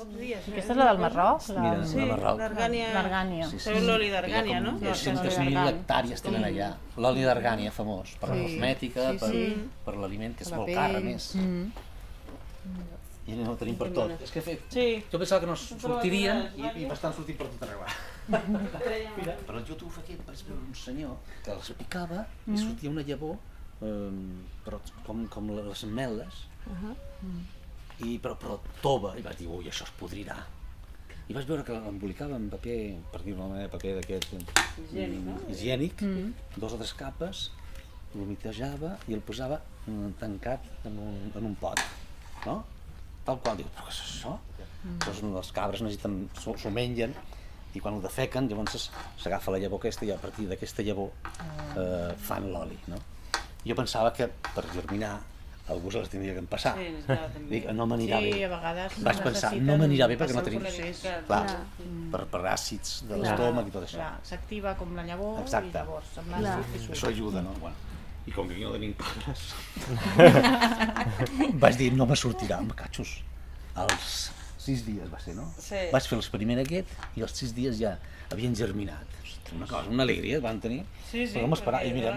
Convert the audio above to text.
pocs dies. Aquesta és la del Marroc? Mira, Sí, la Marroc. L'Argània. Sabeu l'oli d'Argània, no? 200.000 hectàrees tenen allà. L'oli d'Argània, famós, per la cosmètica, per l'aliment, que és molt car, a més. I no ho tenim per tot. És que jo pensava que no sortirien i m'estan sortint per tot arreu. Mira, per al YouTube aquest vaig veure un senyor que els picava i sortia una llavor, però com les ametlles, però tova, i vaig dir, ui, això es podrirà. I vaig veure que l'embolicava en paper, per dir-ho d'una manera, paper d'aquest higiènic, 2 o 3 capes, l'humitejava i el posava tancat en un pot, no? Tal qual, diu, però què és això? Doncs les cabres necessiten, s'ho mengen i quan ho defequen llavors s'agafa la llavor aquesta i a partir d'aquesta llavor fan l'oli, no? Jo pensava que per germinar algú se les tindria que empassar. Dic, no m'anirà bé. Sí, a vegades vaig pensar, no m'anirà bé perquè no tenim... Clar, per àcids de l'estómac i tot això. S'activa com la llavor i llavors amb l'àcid i surt. Això ajuda, no? I com que aquí no tenim cabres, vaig dir, no me sortirà, me catxos. Als 6 dies va ser, no? Sí. Vaig fer l'experiment aquest i als 6 dies ja havien germinat. Una cosa, una alegria van tenir. Sí, però vam esperar, i mira.